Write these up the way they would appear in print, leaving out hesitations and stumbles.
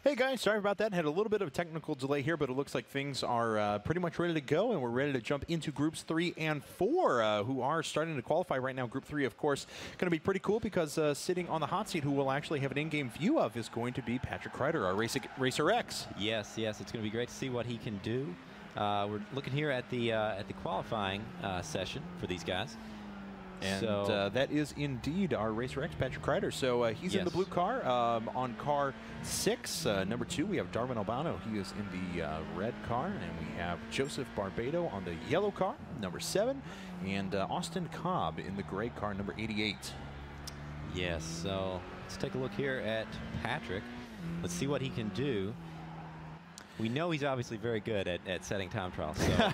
Hey guys, sorry about that. Had a little bit of a technical delay here, but it looks like things are pretty much ready to go, and we're ready to jump into Groups 3 and 4, who are starting to qualify right now. Group 3, of course, going to be pretty cool because sitting on the hot seat, who we'll actually have an in-game view of, is going to be Patrick Kreider, our Racer X. Yes, it's going to be great to see what he can do. We're looking here at the qualifying session for these guys. And so, that is indeed our Racer X, Patrick Kreider. So he's in the blue car. On car 6, number 2, we have Darwin Albano. He is in the red car. And we have Joseph Barbado on the yellow car, number 7. And Austin Cobb in the gray car, number 88. Yes, so let's take a look here at Patrick. Let's see what he can do. We know he's obviously very good at setting time trials. So.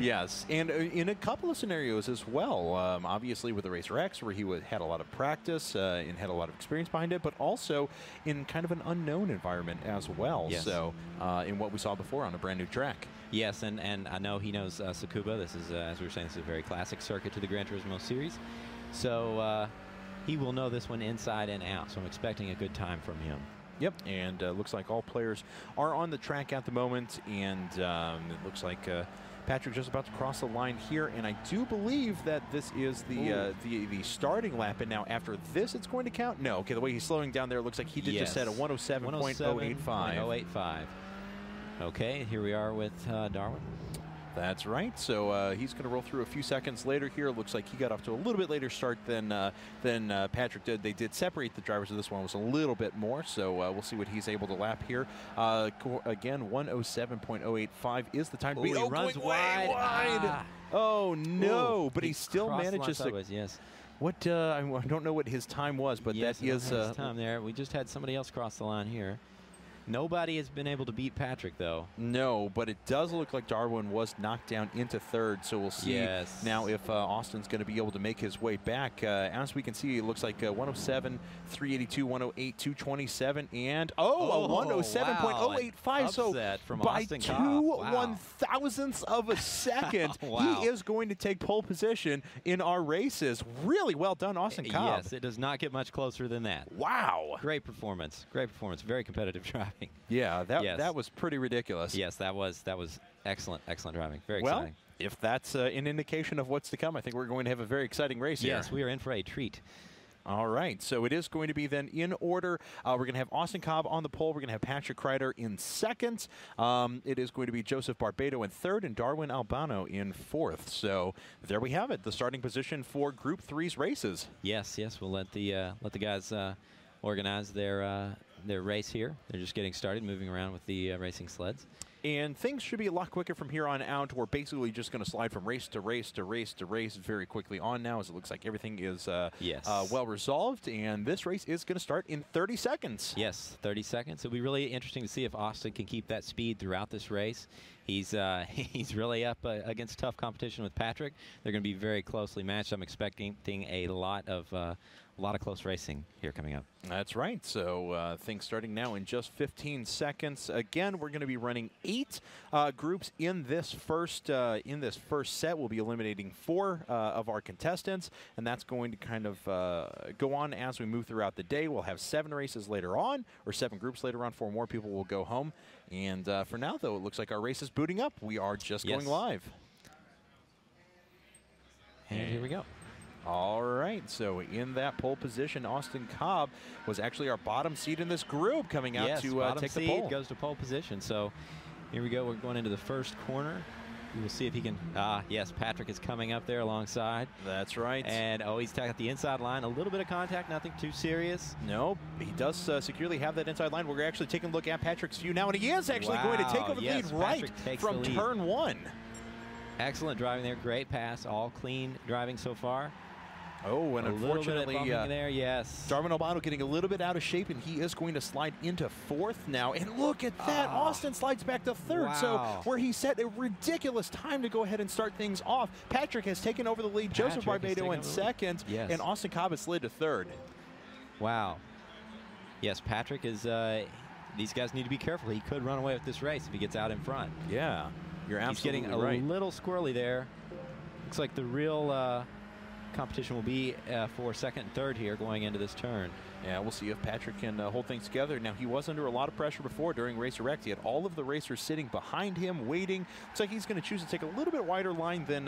Yes, and in a couple of scenarios as well. Obviously with the Racer X, where he had a lot of practice and had a lot of experience behind it, but also in kind of an unknown environment as well. Yes. So in what we saw before on a brand new track. Yes, and I know he knows Tsukuba. This is, as we were saying, this is a very classic circuit to the Gran Turismo series. So he will know this one inside and out. So I'm expecting a good time from him. Yep, and looks like all players are on the track at the moment, and it looks like Patrick just about to cross the line here, and I do believe that this is the starting lap, and now after this it's going to count? No, okay, the way he's slowing down there, it looks like he did just set a 107.085. Okay, here we are with Darwin. That's right. So he's going to roll through a few seconds later here. It looks like he got off to a little bit later start than Patrick did. They did separate the drivers of this one. It was a little bit more, so we'll see what he's able to lap here. Again, 107.085 is the time to beat. He runs wide. Oh, no. But he still manages to. Yes. What? I don't know what his time was, but yes, that is his time there. We just had somebody else cross the line here. Nobody has been able to beat Patrick, though. No, but it does look like Darwin was knocked down into third, so we'll see now if Austin's going to be able to make his way back. As we can see, it looks like 107, 382, 108, 227, and a 107.085. So from by Austin 2 Cobb. 1/1000ths of a second, Wow. he is going to take pole position in our races. Really well done, Austin Cobb. Yes, it does not get much closer than that. Wow. Great performance. Great performance. Very competitive driving. Yeah, that was pretty ridiculous. Yes, that was excellent driving. Very well, exciting. If that's an indication of what's to come, I think we're going to have a very exciting race here. Yes, we are in for a treat. All right, so it is going to be then in order. We're going to have Austin Cobb on the pole. We're going to have Patrick Kreider in second. It is going to be Joseph Barbado in third and Darwin Albano in fourth. So there we have it, the starting position for Group 3's races. Yes, we'll let the guys organize their race here. They're just getting started, moving around with the racing sleds. And things should be a lot quicker from here on out. We're basically just going to slide from race to race to race to race very quickly on now, as it looks like everything is well resolved. And this race is going to start in 30 seconds. Yes, 30 seconds. It'll be really interesting to see if Austin can keep that speed throughout this race. He's really up against tough competition with Patrick. They're going to be very closely matched. I'm expecting a lot of close racing here coming up. That's right. So things starting now in just 15 seconds. Again, we're going to be running 8 groups in this first set. We'll be eliminating 4 of our contestants, and that's going to kind of go on as we move throughout the day. We'll have 7 races later on, or 7 groups later on. 4 more people will go home. And for now, though, it looks like our race is booting up. We are just going live. And here we go. All right, so in that pole position, Austin Cobb was actually our bottom seed in this group, coming out to take the pole. Goes to pole position. So here we go. We're going into the first corner. We will see if he can. Yes, Patrick is coming up there alongside. That's right. And he's got the inside line. A little bit of contact, nothing too serious. No, he does securely have that inside line. We're actually taking a look at Patrick's view now, and he is actually going to take over the lead right from turn 1. Excellent driving there. Great pass. All clean driving so far. Oh, and unfortunately, there, yes. Darwin Albano getting a little bit out of shape, and he is going to slide into 4th now. And look at that. Austin slides back to 3rd. Wow. So where he set a ridiculous time to go ahead and start things off. Patrick has taken over the lead. Joseph Barbado in 2nd. Yes. And Austin Cobb has slid to 3rd. Wow. Yes, Patrick is, these guys need to be careful. He could run away with this race if he gets out in front. Yeah, you're absolutely right. He's getting a little squirrely there. Looks like the real competition will be for second and third here going into this turn. Yeah, we'll see if Patrick can hold things together. Now, he was under a lot of pressure before during Racer X. He had all of the racers sitting behind him, waiting. Looks like he's going to choose to take a little bit wider line than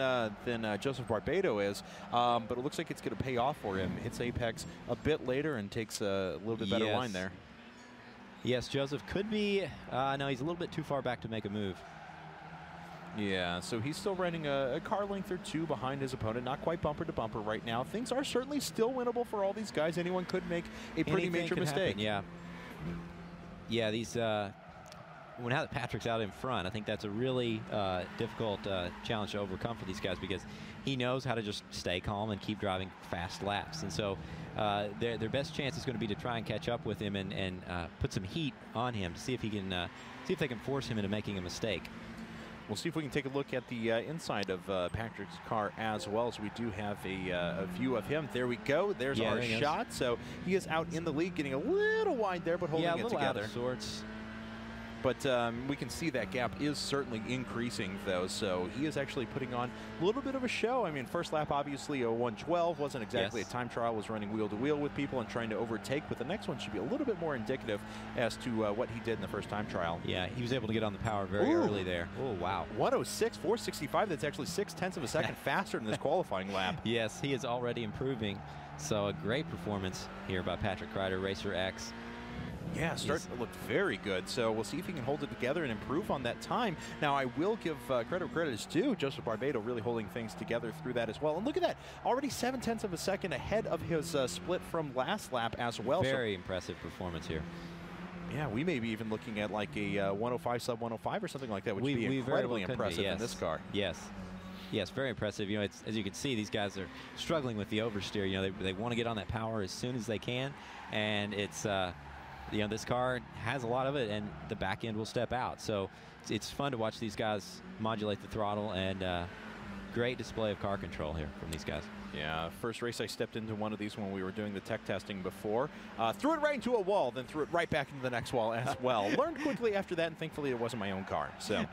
Joseph Barbado is, but it looks like it's going to pay off for him. Hits apex a bit later and takes a little bit better line there. Yes, Joseph could be. No, he's a little bit too far back to make a move. Yeah, so he's still running a car length or two behind his opponent, not quite bumper to bumper right now. Things are certainly still winnable for all these guys. Anyone could make a pretty major mistake. Happen, yeah. These now that Patrick's out in front, I think that's a really difficult challenge to overcome for these guys, because he knows how to just stay calm and keep driving fast laps. And so their best chance is going to be to try and catch up with him and put some heat on him to see if he can see if they can force him into making a mistake. We'll see if we can take a look at the inside of Patrick's car as well, as we do have a view of him. There we go. There's our shot. So he is out in the lead, getting a little wide there, but holding it together. Out of sorts. But we can see that gap is certainly increasing, though. So he is actually putting on a little bit of a show. I mean, first lap, obviously, a 1:12. Wasn't exactly a time trial. Was running wheel-to-wheel with people and trying to overtake. But the next one should be a little bit more indicative as to what he did in the first time trial. Yeah, he was able to get on the power very early there. Oh, wow. 106, 465. That's actually 0.6 of a second faster than this qualifying lap. Yes, he is already improving. So a great performance here by Patrick Kreider, Racer X. Yeah, starting to look very good. So we'll see if he can hold it together and improve on that time. Now, I will give credit where credit is due. Joseph Barbado really holding things together through that as well. And look at that, already 0.7 of a second ahead of his split from last lap as well. Very impressive performance here. Yeah, we may be even looking at like a 105, sub 105 or something like that, which would be incredibly impressive in this car. Yes. Yes, very impressive. You know, it's, as you can see, these guys are struggling with the oversteer. You know, they want to get on that power as soon as they can, and it's you know, this car has a lot of it, and the back end will step out. So it's fun to watch these guys modulate the throttle, and great display of car control here from these guys. Yeah, first race I stepped into one of these when we were doing the tech testing before. Threw it right into a wall, then threw it right back into the next wall as well. Learned quickly after that, and thankfully it wasn't my own car. So,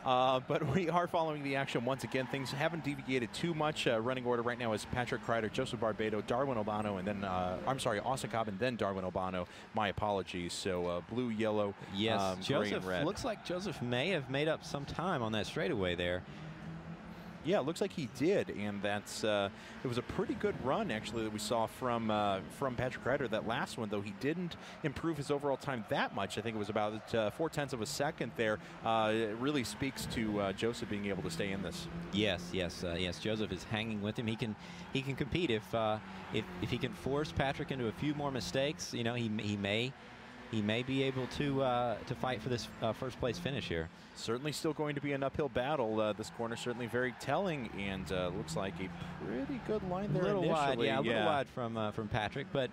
but we are following the action once again. Things haven't deviated too much. Running order right now is Patrick Kreider, Joseph Barbado, Darwin Albano, and then, I'm sorry, Austin Cobb, and then Darwin Albano. My apologies. So blue, yellow, gray, and red. Looks like Joseph may have made up some time on that straightaway there. Yeah, it looks like he did, and that's it was a pretty good run actually that we saw from Patrick Kreider. That last one, though, he didn't improve his overall time that much. I think it was about 0.4 of a second there. It really speaks to Joseph being able to stay in this. Yes. Joseph is hanging with him. He can compete if he can force Patrick into a few more mistakes. You know, he may be able to fight for this first place finish here. Certainly still going to be an uphill battle. This corner certainly very telling, and looks like a pretty good line there initially. Wide, a little wide from Patrick, but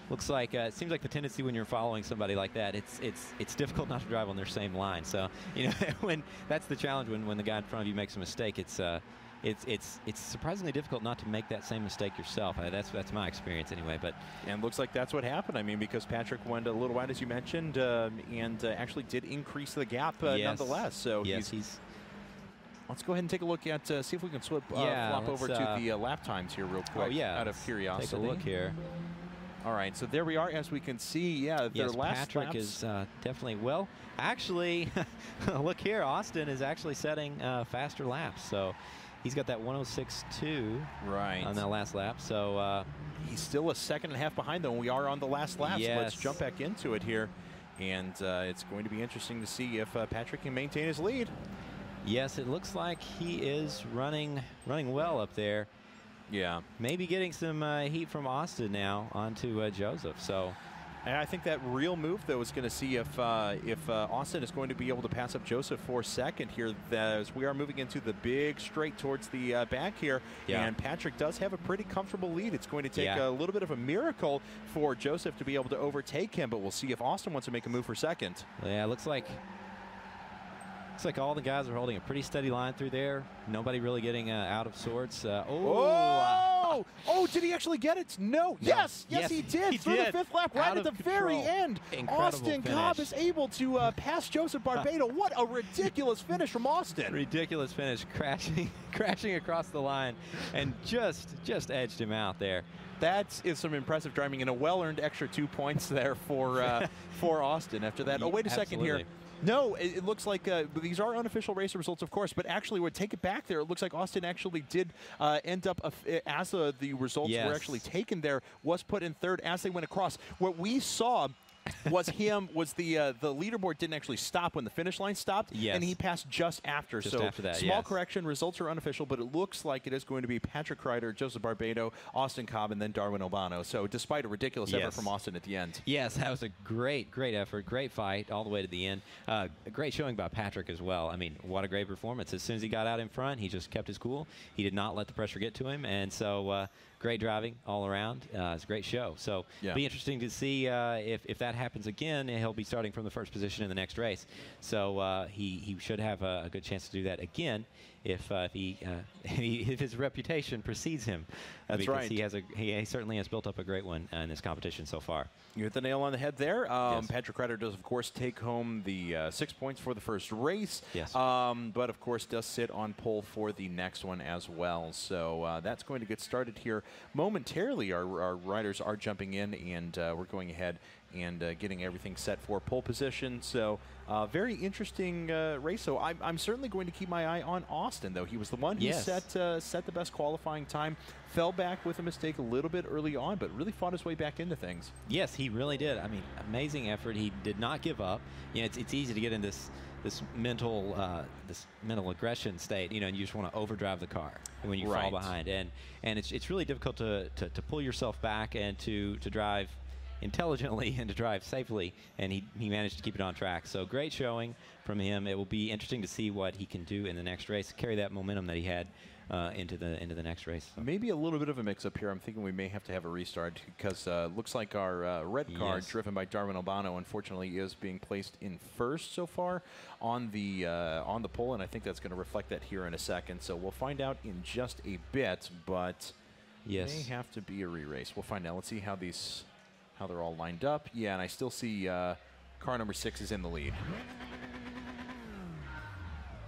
looks like it seems like the tendency when you're following somebody like that, it's difficult not to drive on their same line. So, you know, when that's the challenge when the guy in front of you makes a mistake, it's surprisingly difficult not to make that same mistake yourself. That's my experience anyway. But and looks like that's what happened. I mean, because Patrick went a little wide, as you mentioned, and actually did increase the gap nonetheless. So let's go ahead and take a look at see if we can flop over to the lap times here real quick. Out of curiosity. Take a look here. All right, so there we are. As we can see, their last Patrick laps is definitely, well, actually, look here. Austin is actually setting faster laps. So he's got that 106.2 on that last lap. So he's still a second and a half behind, though, and we are on the last lap. So let's jump back into it here. And it's going to be interesting to see if Patrick can maintain his lead. Yes, it looks like he is running well up there. Yeah. Maybe getting some heat from Austin now onto Joseph. So And I think that real move, though, is going to see if Austin is going to be able to pass up Joseph for second here, as we are moving into the big straight towards the back here. Yeah. And Patrick does have a pretty comfortable lead. It's going to take a little bit of a miracle for Joseph to be able to overtake him, but we'll see if Austin wants to make a move for second. Yeah, it looks like all the guys are holding a pretty steady line through there. Nobody really getting out of sorts. Oh, Oh, did he actually get it? No. Yes, he did. Through the 5th lap, right at the very end. Incredible Austin finish. Cobb is able to pass Joseph Barbado. What a ridiculous finish from Austin. Ridiculous finish, crashing across the line, and just edged him out there. That is some impressive driving and a well-earned extra 2 points there for Austin after that. Oh, wait a second here. No, it looks like these are unofficial race results, of course, but actually, would take it back there. It looks like Austin actually did end up, as the results were actually taken there, was put in 3rd as they went across. What we saw was the leaderboard didn't actually stop when the finish line stopped, and he passed just after. Just after that, small correction, results are unofficial, but it looks like it is going to be Patrick Ryder, Joseph Barbado, Austin Cobb, and then Darwin Albano. So despite a ridiculous effort from Austin at the end. Yes, that was a great effort, great fight all the way to the end. A great showing by Patrick as well. I mean, what a great performance. As soon as he got out in front, he just kept his cool. He did not let the pressure get to him, and so great driving all around. It's a great show. So be interesting to see if that happens again. He'll be starting from the 1st position in the next race. So he should have a good chance to do that again if his reputation precedes him. That's right. He certainly has built up a great one in this competition so far. You hit the nail on the head there. Patrick Ryder does, of course, take home the 6 points for the first race. Yes. But, of course, does sit on pole for the next one as well. So that's going to get started here momentarily. Our riders are jumping in, and we're going ahead and getting everything set for pole position. So very interesting race. So I'm certainly going to keep my eye on Austin, though. He was the one who set the best qualifying time. Fell back with a mistake a little bit early on, but really fought his way back into things. Yes, he really did. I mean, amazing effort. He did not give up. You know, it's easy to get in this mental aggression state, and you just want to overdrive the car when you fall behind, and it's really difficult to pull yourself back and to drive intelligently and to drive safely, and he managed to keep it on track. So great showing from him. It will be interesting to see what he can do in the next race, carry that momentum that he had into the next race. Maybe a little bit of a mix-up here. I'm thinking we may have to have a restart because looks like our red car, driven by Darwin Albano, unfortunately is being placed in 1st so far on the pole, and I think that's going to reflect that here in a second. So we'll find out in just a bit, but may have to be a re-race. We'll find out. Let's see how they're all lined up. Yeah, and I still see car number 6 is in the lead.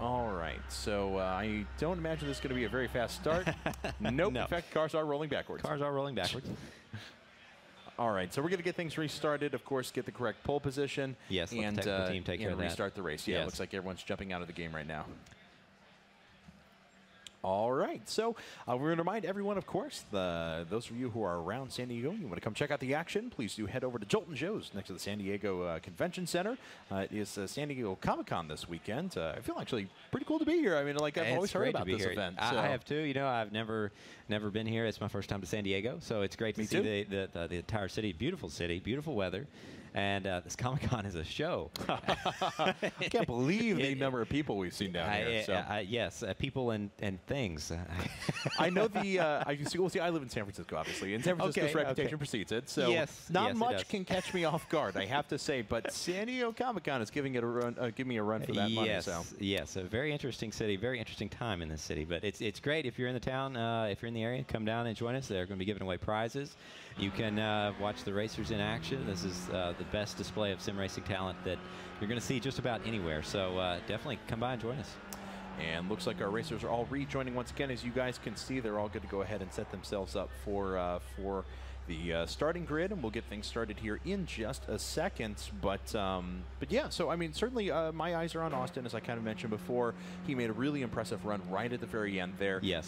All right, so I don't imagine this is going to be a very fast start. Nope. No. In fact, cars are rolling backwards. All right, so we're going to get things restarted. Of course, get the correct pole position. Yes, and let the technical team take care of that. Restart the race. Yeah, it looks like everyone's jumping out of the game right now. All right, so we're going to remind everyone, of course, those of you who are around San Diego, you want to come check out the action, please do head over to Jolton Joe's next to the San Diego Convention Center. It is San Diego Comic-Con this weekend. I feel actually pretty cool to be here. I mean, like I've always heard about this event. So. I have too. You know, I've never been here. It's my first time to San Diego, so it's great to see the entire city. Beautiful city, beautiful weather. And this Comic-Con is a show. I can't believe the number of people we've seen down here. Yes, people and things. I know I live in San Francisco, obviously, and San Francisco's reputation precedes it. So not much can catch me off guard, I have to say. But San Diego Comic-Con is giving me a run for that money. So. Yes, a very interesting city, very interesting time in this city. But it's great if you're in the town, if you're in the area, come down and join us. They're going to be giving away prizes. You can watch the racers in action. This is the best display of sim racing talent that you're going to see just about anywhere. So definitely come by and join us. And looks like our racers are all rejoining once again. As you guys can see, they're all good to go ahead and set themselves up for the starting grid, and we'll get things started here in just a second. But yeah, so I mean, certainly my eyes are on Austin, as I kind of mentioned before. He made a really impressive run right at the very end there. Yes.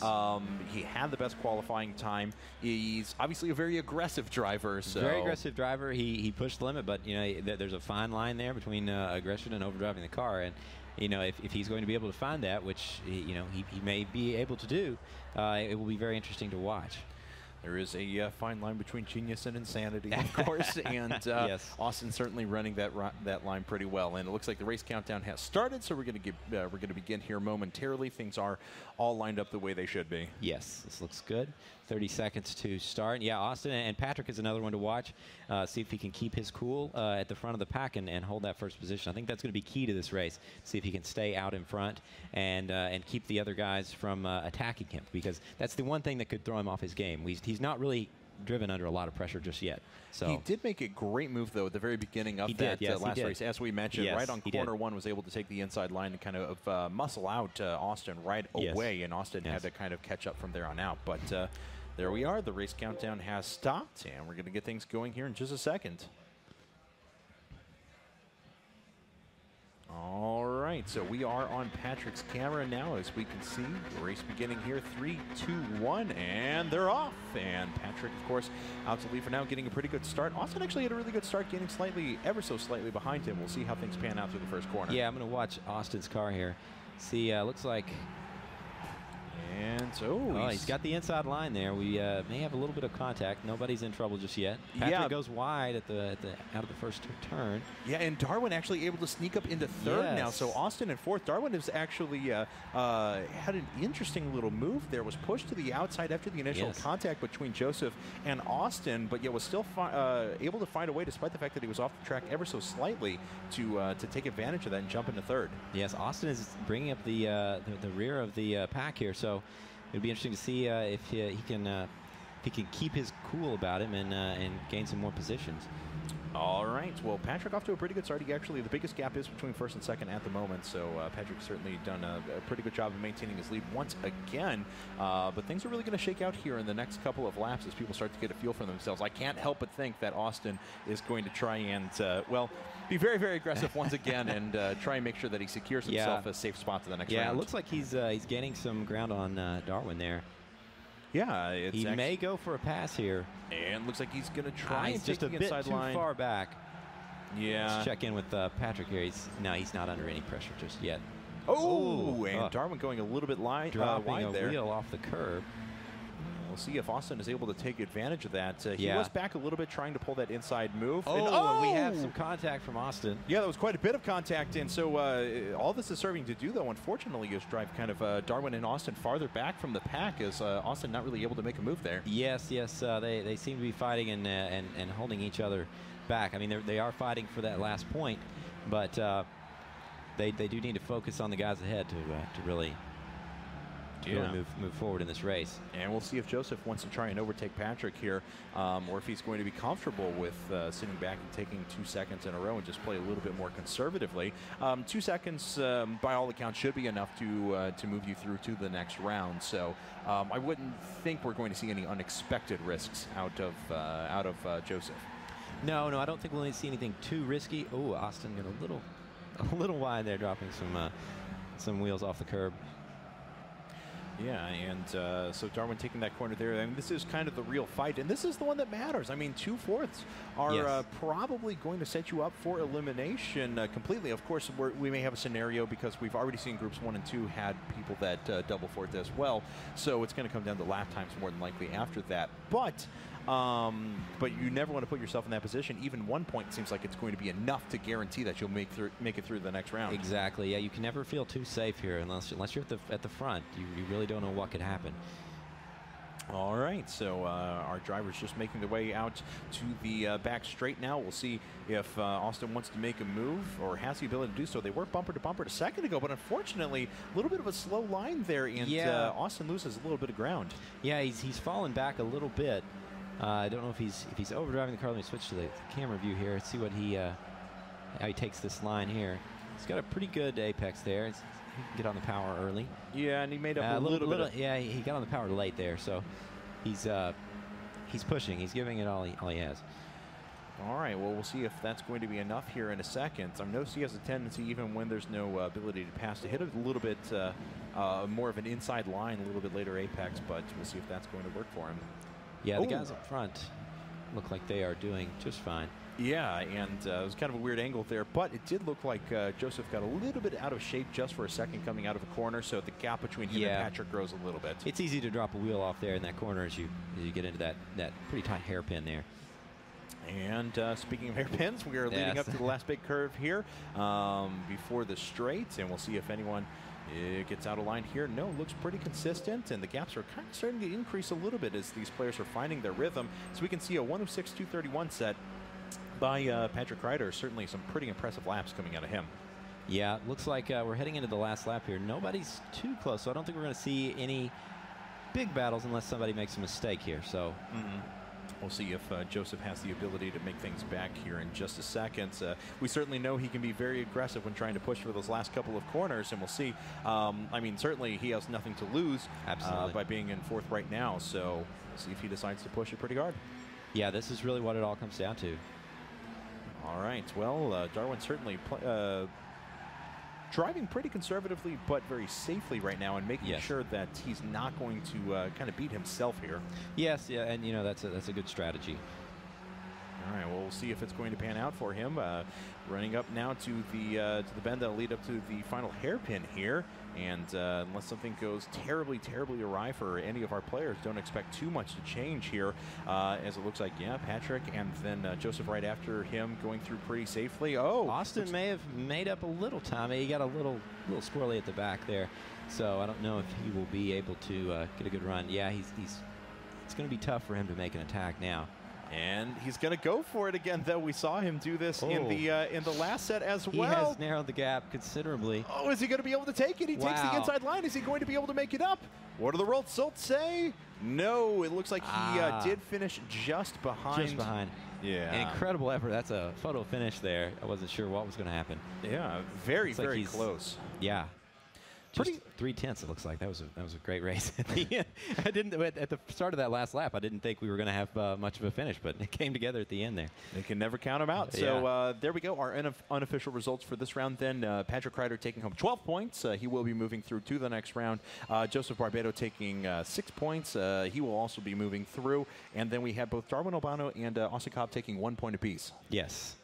He had the best qualifying time. He's obviously a very aggressive driver. So. Very aggressive driver. He pushed the limit, but you know, there's a fine line there between aggression and overdriving the car. And you know, if he's going to be able to find that, which he may be able to do, it will be very interesting to watch. There is a fine line between genius and insanity, of course, and Austin certainly running that line pretty well. And it looks like the race countdown has started, so we're going to begin here momentarily. Things are all lined up the way they should be. Yes, this looks good. 30 seconds to start. Yeah, Austin and Patrick is another one to watch. See if he can keep his cool at the front of the pack and hold that first position. I think that's going to be key to this race. See if he can stay out in front and keep the other guys from attacking him, because that's the one thing that could throw him off his game. He's he's not really driven under a lot of pressure just yet. So he did make a great move, though, at the very beginning of that last race. As we mentioned, right on corner one, was able to take the inside line and kind of muscle out Austin right away, and Austin had to kind of catch up from there on out. But there we are. The race countdown has stopped, and we're going to get things going here in just a second. All right, so we are on Patrick's camera now, as we can see the race beginning here. 3, 2, 1, and they're off. And Patrick, of course, out to lead for now, getting a pretty good start. Austin actually had a really good start, getting ever so slightly behind him. We'll see how things pan out through the first corner. Yeah, I'm going to watch Austin's car here. See, looks like. And he's got the inside line there. We may have a little bit of contact. Nobody's in trouble just yet. Patrick goes wide at the out of the first turn. Yeah, and Darwin actually able to sneak up into third now. So Austin in fourth. Darwin has actually had an interesting little move there. Was pushed to the outside after the initial contact between Joseph and Austin, but yet was still able to find a way, despite the fact that he was off the track ever so slightly, to take advantage of that and jump into third. Yes, Austin is bringing up the rear of the pack here. So it'd be interesting to see if he can keep his cool about him and gain some more positions. All right. Well, Patrick off to a pretty good start. The biggest gap is between first and second at the moment. So Patrick's certainly done a pretty good job of maintaining his lead once again. But things are really going to shake out here in the next couple of laps as people start to get a feel for themselves. I can't help but think that Austin is going to try and, be very, very aggressive once again and try and make sure that he secures himself a safe spot to the next round. Yeah, it looks like he's gaining some ground on Darwin there. Yeah, he may go for a pass here. And looks like he's going to try and just take the inside line. Too far back. Yeah. Let's check in with Patrick here. He's not under any pressure just yet. And Darwin going a little bit wide there. Wheel off the curb. We'll see if Austin is able to take advantage of that. He was back a little bit trying to pull that inside move. And we have some contact from Austin. Yeah, that was quite a bit of contact. And so all this is serving to do, though, unfortunately, is drive kind of Darwin and Austin farther back from the pack, as Austin not really able to make a move there. Yes. They seem to be fighting and holding each other back. I mean, they are fighting for that last point, but they do need to focus on the guys ahead to really move forward in this race. And we'll see if Joseph wants to try and overtake Patrick here, or if he's going to be comfortable with sitting back and taking 2 seconds in a row and just play a little bit more conservatively. 2 seconds, by all accounts, should be enough to move you through to the next round. So I wouldn't think we're going to see any unexpected risks out of Joseph. No, I don't think we'll see anything too risky. Oh, Austin got a little wide there, dropping some wheels off the curb. Yeah, and so Darwin taking that corner there. I mean, this is kind of the real fight, and this is the one that matters. I mean, 2/4 are probably going to set you up for elimination completely. Of course, we may have a scenario because we've already seen groups 1 and 2 had people that double fourth as well. So it's going to come down to lap times more than likely after that. But you never want to put yourself in that position. Even 1 point seems like it's going to be enough to guarantee that you'll make it through the next round. Exactly. Yeah, you can never feel too safe here unless you're at the front. You really don't know what could happen. All right, so our driver's just making their way out to the back straight now. We'll see if Austin wants to make a move or has the ability to do so. They were bumper to bumper a second ago, but unfortunately, a little bit of a slow line there, and Austin loses a little bit of ground. Yeah, he's fallen back a little bit. I don't know if he's overdriving the car. Let me switch to the camera view here. See what how he takes this line here. He's got a pretty good apex there. He can get on the power early. Yeah, and he made up a little bit. Yeah, he got on the power late there, so he's pushing. He's giving it all he has. All right, well, we'll see if that's going to be enough here in a second. I notice he has a tendency, even when there's no ability to pass, to hit a little bit more of an inside line, a little bit later apex, but we'll see if that's going to work for him. Yeah, the guys up front look like they are doing just fine. Yeah, and it was kind of a weird angle there, but it did look like Joseph got a little bit out of shape just for a second coming out of a corner, so the gap between him and Patrick grows a little bit. It's easy to drop a wheel off there in that corner as you get into that pretty tight hairpin there. And speaking of hairpins, we are leading up to the last big curve here before the straight, and we'll see if anyone gets out of line here. No, looks pretty consistent, and the gaps are kind of starting to increase a little bit as these players are finding their rhythm. So we can see a 106.231 set by Patrick Ryder. Certainly some pretty impressive laps coming out of him. Yeah, looks like we're heading into the last lap here. Nobody's too close, so I don't think we're going to see any big battles unless somebody makes a mistake here. So. We'll see if Joseph has the ability to make things back here in just a second. We certainly know he can be very aggressive when trying to push for those last couple of corners, and we'll see. I mean, certainly he has nothing to lose by being in fourth right now, so we'll see if he decides to push it pretty hard. Yeah, this is really what it all comes down to. All right. Well, Darwin certainly driving pretty conservatively but very safely right now and making sure that he's not going to kind of beat himself here. Yes, yeah, and, you know, that's a good strategy. All right, well, we'll see if it's going to pan out for him. Running up now to the bend that'll lead up to the final hairpin here. And unless something goes terribly, terribly awry for any of our players, don't expect too much to change here. As it looks like, yeah, Patrick and then Joseph right after him going through pretty safely. Oh, Austin may have made up a little time. He got a little squirrely at the back there. So I don't know if he will be able to get a good run. Yeah, it's going to be tough for him to make an attack now. And he's going to go for it again, though. We saw him do this in the last set as well. He has narrowed the gap considerably. Oh, is he going to be able to take it? He takes the inside line. Is he going to be able to make it up? What do the results say? No, it looks like he did finish just behind. Just behind. Yeah. An incredible effort. That's a photo finish there. I wasn't sure what was going to happen. Yeah, very, very close. Yeah. Just 3/10 it looks like. That was a great race. I didn't at the start of that last lap. I didn't think we were going to have much of a finish, but it came together at the end there. They can never count them out. So there we go. Our unofficial results for this round. Then Patrick Kreider taking home 12 points. He will be moving through to the next round. Joseph Barbado taking 6 points. He will also be moving through. And then we have both Darwin Albano and Austin Cobb taking 1 point apiece. Yes.